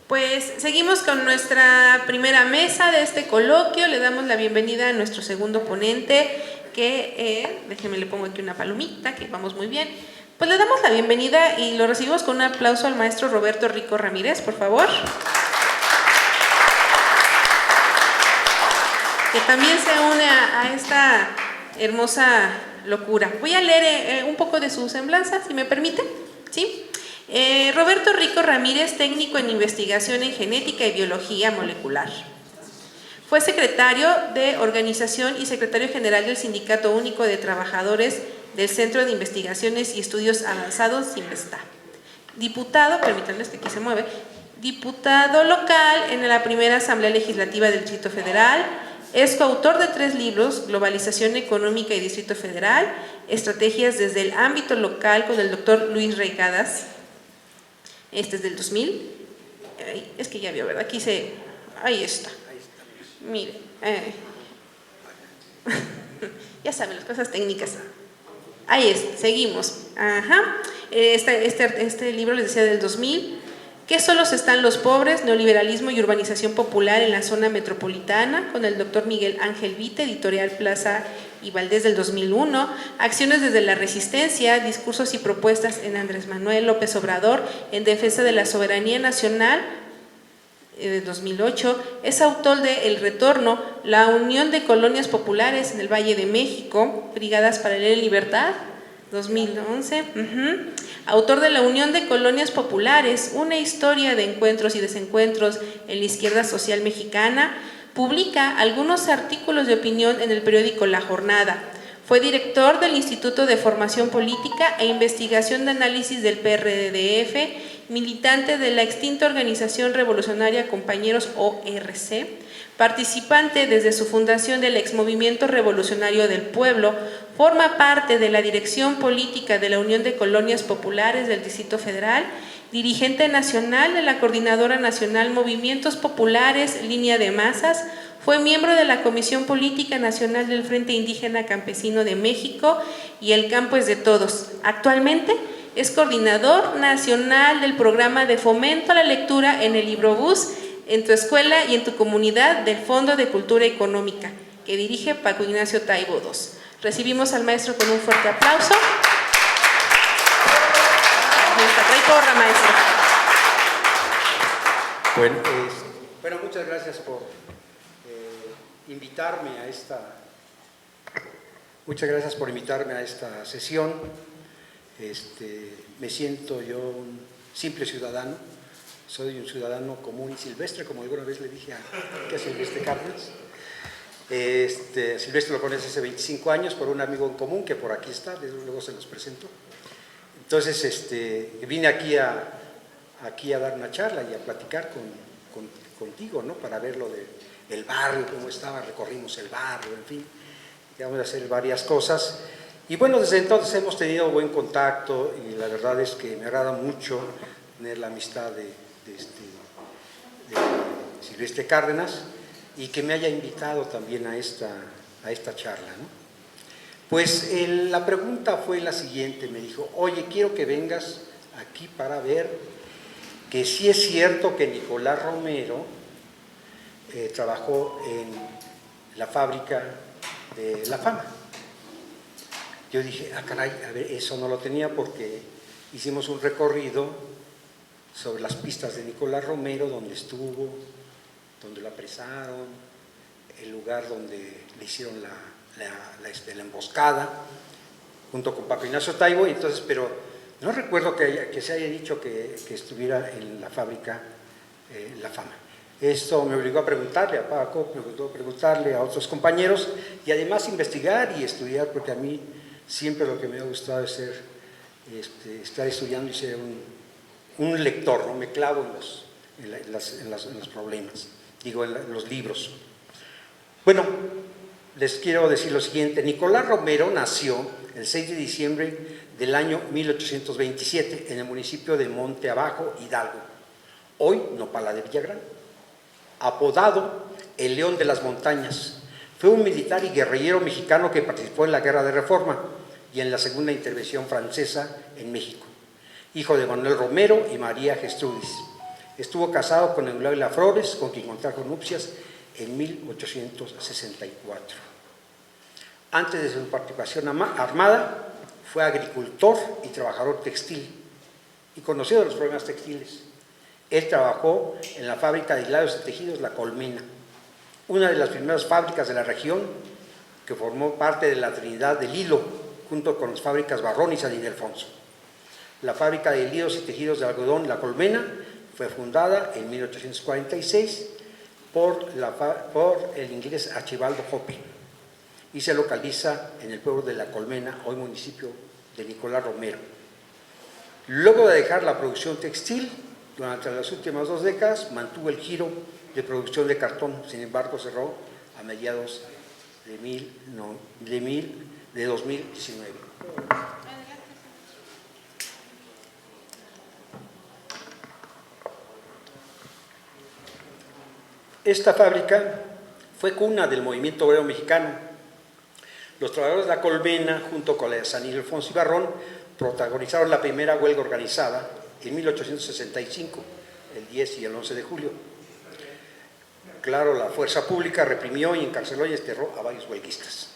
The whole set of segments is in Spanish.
Pues seguimos con nuestra primera mesa de este coloquio. Le damos la bienvenida a nuestro segundo ponente, que, déjenme le pongo aquí una palomita, que vamos muy bien. Pues le damos la bienvenida y lo recibimos con un aplauso al maestro Roberto Rico Ramírez, por favor. Que también se une a esta hermosa locura. Voy a leer un poco de su semblanza, si me permite, ¿sí? Roberto Rico Ramírez, técnico en investigación en genética y biología molecular. Fue secretario de organización y secretario general del Sindicato Único de Trabajadores del Centro de Investigaciones y Estudios Avanzados, CIMBESTA. Diputado, permítanme que aquí se mueve, diputado local en la primera Asamblea Legislativa del Distrito Federal. Es coautor de 3 libros: Globalización Económica y Distrito Federal, Estrategias desde el ámbito local, con el doctor Luis Reigadas. Este es del 2000. Es que ya vio, ¿verdad? Aquí se... Ahí está. Mire. Ya saben, las cosas técnicas. Ahí es, seguimos. Ajá. Este libro, les decía, del 2000. ¿Qué solos están los pobres? Neoliberalismo y urbanización popular en la zona metropolitana, con el doctor Miguel Ángel Vite, editorial Plaza y Valdés, del 2001. Acciones desde la resistencia, discursos y propuestas en Andrés Manuel López Obrador en defensa de la soberanía nacional, de 2008. Es autor de El Retorno, la Unión de Colonias Populares en el Valle de México, Brigadas para la Libertad, 2011. Autor de La Unión de Colonias Populares, una historia de encuentros y desencuentros en la izquierda social mexicana. Publica algunos artículos de opinión en el periódico La Jornada. Fue director del Instituto de Formación Política e Investigación de Análisis del PRDF, militante de la extinta Organización Revolucionaria Compañeros ORC, participante desde su fundación del Exmovimiento Revolucionario del Pueblo, forma parte de la dirección política de la Unión de Colonias Populares del Distrito Federal, dirigente nacional de la Coordinadora Nacional Movimientos Populares, Línea de Masas. Fue miembro de la Comisión Política Nacional del Frente Indígena Campesino de México y El Campo es de Todos. Actualmente es coordinador nacional del programa de fomento a la lectura en el Librobús, en tu escuela y en tu comunidad del Fondo de Cultura Económica, que dirige Paco Ignacio Taibo II. Recibimos al maestro con un fuerte aplauso. Trae porra, maestro. Bueno, muchas gracias por invitarme a esta. Muchas gracias por invitarme a esta sesión. Me siento yo un simple ciudadano. Soy un ciudadano común y silvestre, como alguna vez le dije a Silvestre Cárdenas. Silvestre lo conoce hace 25 años por un amigo en común que por aquí está, luego se los presento. Entonces, vine aquí a dar una charla y a platicar contigo, ¿no? Para ver lo del barrio, cómo estaba, recorrimos el barrio, en fin, vamos a hacer varias cosas. Y bueno, desde entonces hemos tenido buen contacto y la verdad es que me agrada mucho tener la amistad de Silvestre Cárdenas y que me haya invitado también a esta charla, ¿no? Pues la pregunta fue la siguiente, me dijo: oye, quiero que vengas aquí para ver que sí es cierto que Nicolás Romero trabajó en la fábrica de La Fama. Yo dije, caray, a ver, eso no lo tenía porque hicimos un recorrido sobre las pistas de Nicolás Romero, donde estuvo, donde lo apresaron, el lugar donde le hicieron la emboscada, junto con Paco Ignacio Taibo. Entonces, pero no recuerdo que se haya dicho que estuviera en la fábrica La Fama. Esto me obligó a preguntarle a Paco, me obligó a preguntarle a otros compañeros y además investigar y estudiar, porque a mí siempre lo que me ha gustado es estar estudiando y ser un lector, ¿no? Me clavo en los problemas, en los libros. Bueno, les quiero decir lo siguiente. Nicolás Romero nació el 6 de diciembre del año 1827 en el municipio de Monte Abajo, Hidalgo, hoy Nopala de Villagrán. Apodado el León de las Montañas, fue un militar y guerrillero mexicano que participó en la Guerra de Reforma y en la Segunda Intervención Francesa en México. Hijo de Manuel Romero y María Gestrudis. Estuvo casado con Eulalia Flores, con quien contrajo nupcias en 1864. Antes de su participación armada, fue agricultor y trabajador textil y conocido de los problemas textiles. Él trabajó en la fábrica de hilados y tejidos La Colmena, una de las primeras fábricas de la región que formó parte de la Trinidad del Hilo, junto con las fábricas Barrón y San Ildefonso. La fábrica de hilos y tejidos de algodón La Colmena fue fundada en 1846 por el inglés Archibaldo Hopping y se localiza en el pueblo de La Colmena, hoy municipio de Nicolás Romero. Luego de dejar la producción textil, durante las últimas 2 décadas mantuvo el giro de producción de cartón, sin embargo cerró a mediados de 2019. Esta fábrica fue cuna del movimiento obrero mexicano. Los trabajadores de La Colmena, junto con la de San Ildefonso y Barrón, protagonizaron la primera huelga organizada en 1865, el 10 y el 11 de julio. Claro, la fuerza pública reprimió y encarceló y desterró a varios huelguistas.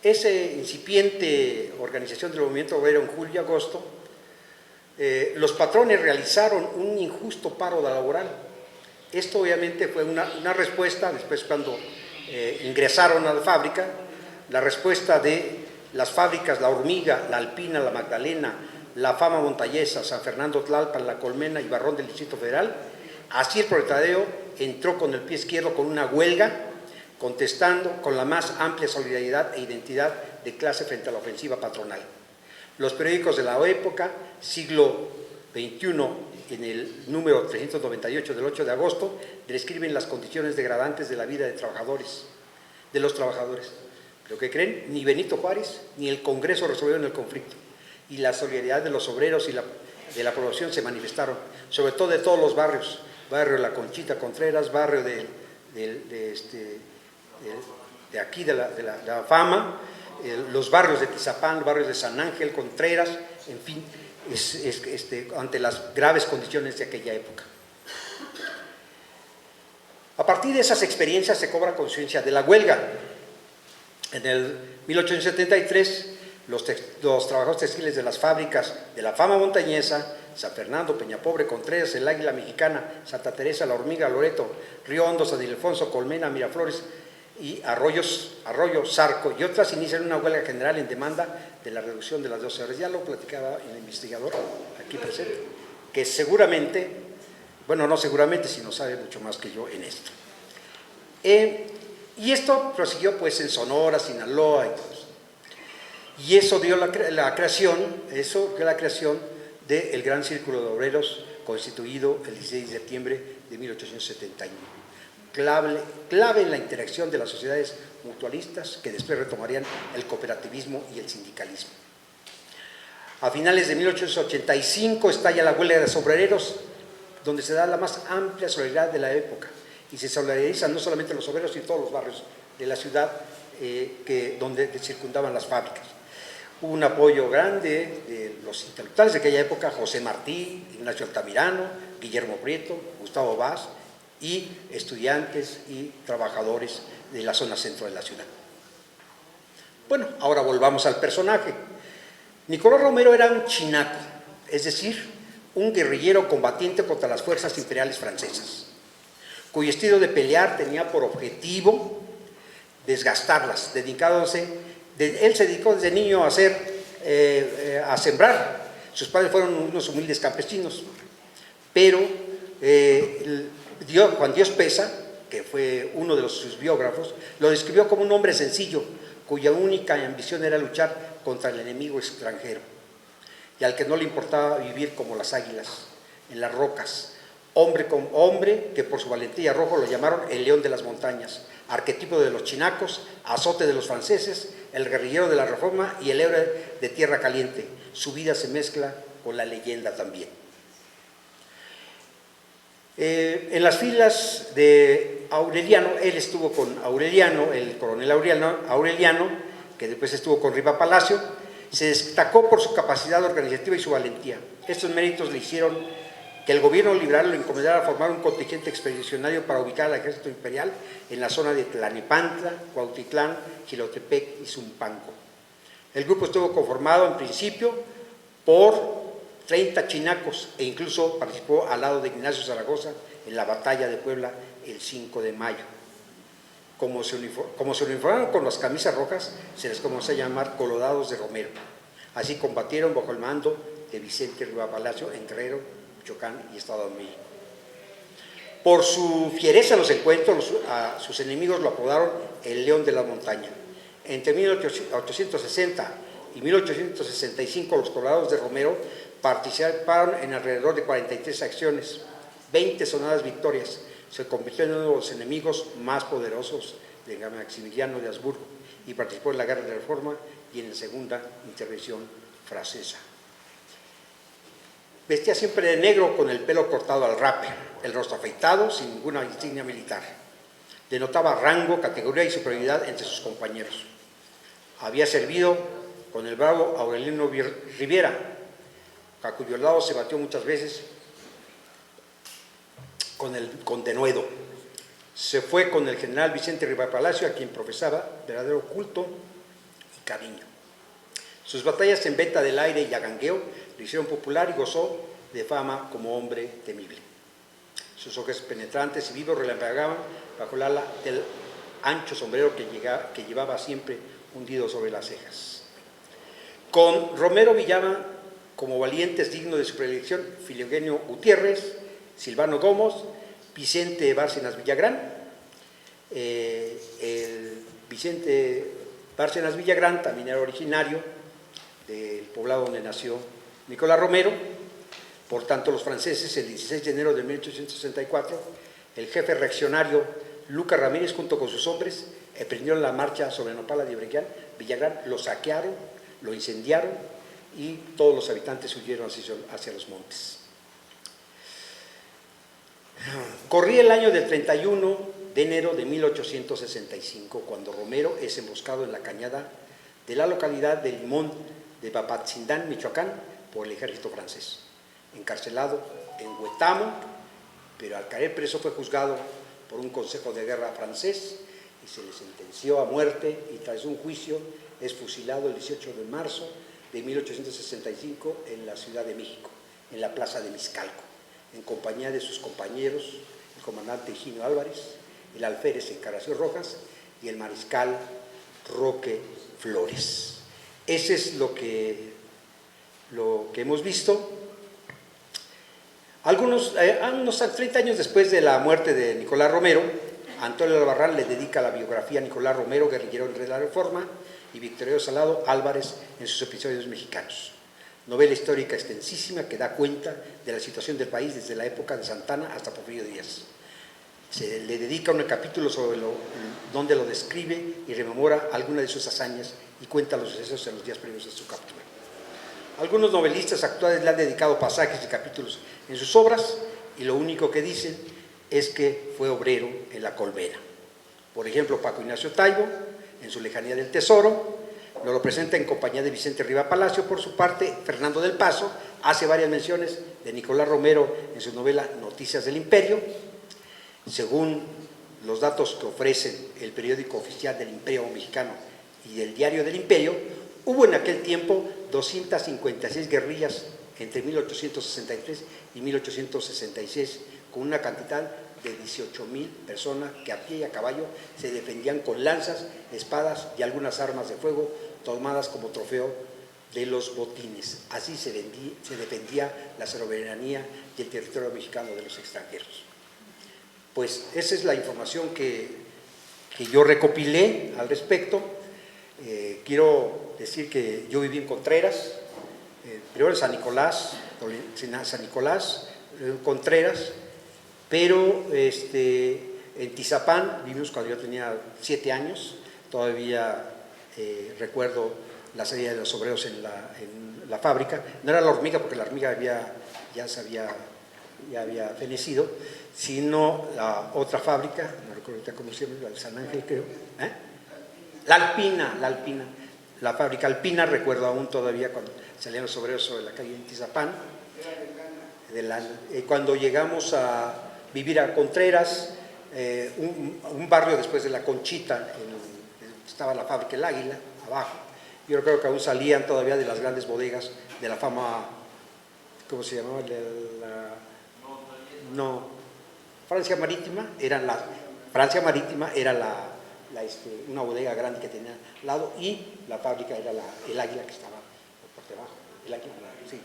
Esa incipiente organización del movimiento obrero en julio y agosto, los patrones realizaron un injusto paro laboral. Esto obviamente fue una respuesta, después cuando ingresaron a la fábrica, la respuesta de las fábricas La Hormiga, La Alpina, La Magdalena, La Fama Montañesa, San Fernando Tlalpan, La Colmena y Barrón del Distrito Federal. Así el proletariado entró con el pie izquierdo con una huelga, contestando con la más amplia solidaridad e identidad de clase frente a la ofensiva patronal. Los periódicos de la época, siglo XXI, en el número 398 del 8 de agosto, describen las condiciones degradantes de la vida de los trabajadores. ¿Pero qué creen? Ni Benito Juárez ni el Congreso resolvieron el conflicto, y la solidaridad de los obreros y de la población se manifestaron, sobre todo de todos los barrios, barrio de La Conchita Contreras, barrio de aquí de la Fama, los barrios de Tizapán, los barrios de San Ángel, Contreras, en fin, ante las graves condiciones de aquella época. A partir de esas experiencias se cobra conciencia de la huelga. En el 1873, los trabajadores textiles de las fábricas de La Fama Montañesa, San Fernando, Peñapobre, Contreras, El Águila Mexicana, Santa Teresa, La Hormiga, Loreto, Río Hondo, San Ildefonso, Colmena, Miraflores y Arroyo, Zarco y otras inician una huelga general en demanda de la reducción de las 12 horas. Ya lo platicaba el investigador aquí presente, que seguramente, bueno, no seguramente, sino sabe mucho más que yo en esto. Y esto prosiguió pues en Sonora, Sinaloa y todo eso. Y eso dio la creación del Gran Círculo de Obreros, constituido el 16 de septiembre de 1871. Clave en la interacción de las sociedades mutualistas que después retomarían el cooperativismo y el sindicalismo. A finales de 1885 estalla la huelga de los obreros, donde se da la más amplia solidaridad de la época, y se solidarizan no solamente los obreros, sino todos los barrios de la ciudad donde circundaban las fábricas. Hubo un apoyo grande de los intelectuales de aquella época, José Martí, Ignacio Altamirano, Guillermo Prieto, Gustavo Vaz, y estudiantes y trabajadores de la zona centro de la ciudad. Bueno, ahora volvamos al personaje. Nicolás Romero era un chinaco, es decir, un guerrillero combatiente contra las fuerzas imperiales francesas, cuyo estilo de pelear tenía por objetivo desgastarlas, él se dedicó desde niño a sembrar. Sus padres fueron unos humildes campesinos, pero Juan Dios Peza, que fue uno de sus biógrafos, lo describió como un hombre sencillo, cuya única ambición era luchar contra el enemigo extranjero, y al que no le importaba vivir como las águilas, en las rocas. Hombre que por su valentía rojo lo llamaron el león de las montañas, arquetipo de los chinacos, azote de los franceses, el guerrillero de la Reforma y el héroe de Tierra Caliente. Su vida se mezcla con la leyenda también. En las filas de Aureliano, él estuvo con Aureliano, el coronel Aureliano, que después estuvo con Riva Palacio. Se destacó por su capacidad organizativa y su valentía. Estos méritos le hicieron que el gobierno liberal lo encomendara a formar un contingente expedicionario para ubicar al ejército imperial en la zona de Tlalnepantla, Cuautitlán, Jilotepec y Zumpango. El grupo estuvo conformado en principio por 30 chinacos e incluso participó al lado de Ignacio Zaragoza en la batalla de Puebla el 5 de mayo. Como se uniformaron con las camisas rojas, se les comenzó a llamar Colorados de Romero. Así combatieron bajo el mando de Vicente Riva Palacio en Guerrero, Michoacán y Estado de México. Por su fiereza en los encuentros, a sus enemigos lo apodaron el León de la Montaña. Entre 1860 y 1865 los Colorados de Romero participaron en alrededor de 43 acciones, 20 sonadas victorias. Se convirtió en uno de los enemigos más poderosos de Maximiliano de Habsburgo y participó en la Guerra de Reforma y en la Segunda Intervención Francesa. Vestía siempre de negro con el pelo cortado al rape, el rostro afeitado, sin ninguna insignia militar. Denotaba rango, categoría y superioridad entre sus compañeros. Había servido con el bravo Aureliano Rivera, a cuyo lado se batió muchas veces con denuedo. Se fue con el general Vicente Riva Palacio, a quien profesaba verdadero culto y cariño. Sus batallas en venta del aire y agangueo lo hicieron popular y gozó de fama como hombre temible. Sus ojos penetrantes y vivos relampagueaban bajo el ala del ancho sombrero que llevaba siempre hundido sobre las cejas. Con Romero brillaban como valientes dignos de su predilección Filogenia Gutiérrez, Silvano Gómez, Vicente Bárcenas Villagrán. El Vicente Bárcenas Villagrán también era originario del poblado donde nació Nicolás Romero. Por tanto, los franceses, el 16 de enero de 1864, el jefe reaccionario Lucas Ramírez, junto con sus hombres, emprendieron la marcha sobre Nopala de Villagrán, lo saquearon, lo incendiaron y todos los habitantes huyeron hacia los montes. Corría el año del 31 de enero de 1865, cuando Romero es emboscado en la cañada de la localidad de Limón de Papatzindán, Michoacán, por el ejército francés. Encarcelado en Huetamo, pero al caer preso fue juzgado por un consejo de guerra francés y se le sentenció a muerte, y tras un juicio es fusilado el 18 de marzo de 1865 en la Ciudad de México, en la plaza de Mixcalco, en compañía de sus compañeros, el comandante Higino Álvarez, el alférez Encarnación Rojas y el mariscal Roque Flores. Ese es lo que hemos visto. Unos 30 años después de la muerte de Nicolás Romero, Antonio Albarrán le dedica la biografía a Nicolás Romero, guerrillero en la Reforma, y Victoriano Salado Álvarez en sus episodios mexicanos. Novela histórica extensísima que da cuenta de la situación del país desde la época de Santana hasta Porfirio Díaz. Se le dedica un capítulo donde lo describe y rememora algunas de sus hazañas y cuenta los sucesos en los días previos a su captura. Algunos novelistas actuales le han dedicado pasajes y capítulos en sus obras y lo único que dicen es que fue obrero en la Colmena. Por ejemplo, Paco Ignacio Taibo, en su Lejanía del Tesoro, nos lo presenta en compañía de Vicente Riva Palacio. Por su parte, Fernando del Paso hace varias menciones de Nicolás Romero en su novela Noticias del Imperio. Según los datos que ofrecen el periódico oficial del Imperio Mexicano y el Diario del Imperio, hubo en aquel tiempo 256 guerrillas entre 1863 y 1866, con una cantidad de 18,000 personas que a pie y a caballo se defendían con lanzas, espadas y algunas armas de fuego tomadas como trofeo de los botines. Así se defendía la soberanía y el territorio mexicano de los extranjeros. Pues esa es la información que yo recopilé al respecto. Quiero decir que yo viví en Contreras, primero en San Nicolás, Contreras, pero en Tizapán vivimos cuando yo tenía 7 años. Todavía recuerdo la salida de los obreros en la fábrica. No era la hormiga, porque la hormiga ya había fenecido, sino la otra fábrica, no recuerdo cómo se llama, la de San Ángel, creo. La Alpina, la fábrica Alpina, recuerdo aún todavía cuando salían los obreros sobre la calle en Tizapán. cuando llegamos a vivir a Contreras, un barrio después de la Conchita, estaba la fábrica El Águila, abajo. Yo creo que aún salían todavía de las grandes bodegas de la fama, ¿cómo se llamaba? Francia Marítima era una bodega grande que tenía al lado, y la fábrica era El Águila, que estaba por debajo. El Águila, sí.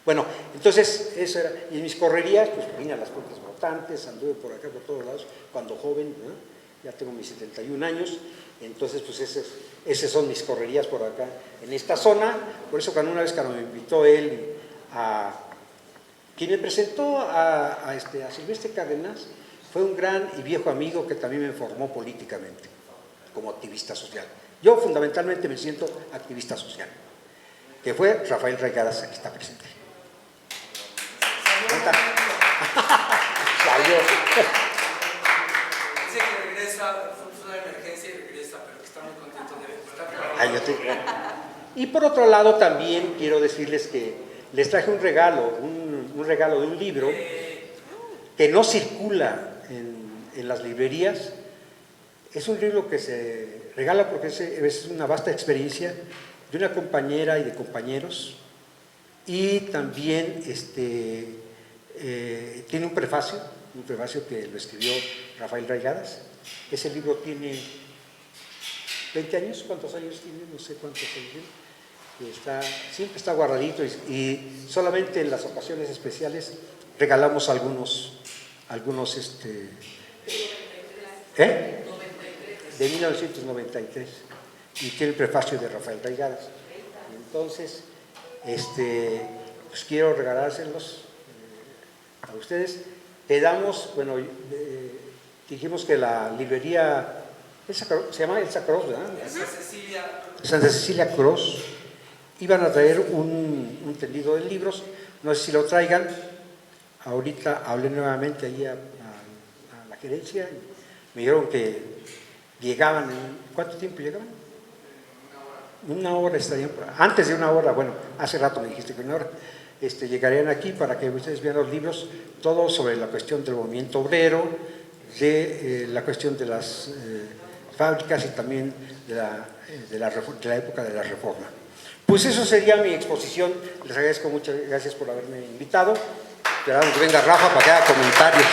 Bueno, entonces eso era. Y en mis correrías, pues vine a las Puertas Brotantes, anduve por acá, por todos lados, cuando joven, ¿no? Ya tengo mis 71 años, entonces pues esas son mis correrías por acá, en esta zona. Por eso cuando una vez me invitó él quien me presentó a Silvestre Cárdenas, fue un gran y viejo amigo que también me formó políticamente, como activista social. Yo fundamentalmente me siento activista social, que fue Rafael Reigadas, aquí está presente. Salió. Dice que regresa, fue una emergencia y regresa, pero que está muy contento de estar. Y por otro lado también quiero decirles que les traje un regalo, un regalo de un libro que no circula en las librerías. Es un libro que se regala porque es una vasta experiencia de una compañera y de compañeros, y también tiene un prefacio que lo escribió Rafael Reigadas. Ese libro tiene 20 años, ¿cuántos años tiene? No sé cuántos años tiene. Siempre está guardadito, y solamente en las ocasiones especiales regalamos algunos de 1993, y tiene el prefacio de Rafael Reigadas. Entonces, pues quiero regalárselos a ustedes. Dijimos que la librería se llama Elsa Cross, ¿verdad? Santa Cecilia Cross. Iban a traer un tendido de libros, no sé si lo traigan. Ahorita hablé nuevamente ahí a la gerencia y me dijeron que llegaban. ¿Cuánto tiempo llegaban? Una hora estarían. Antes de una hora, bueno, hace rato me dijiste que una hora. Llegarían aquí para que ustedes vean los libros, todo sobre la cuestión del movimiento obrero, de la cuestión de las fábricas, y también de la época de la Reforma. Pues eso sería mi exposición. Les agradezco, muchas gracias por haberme invitado. Esperamos que venga Rafa para que haga comentarios.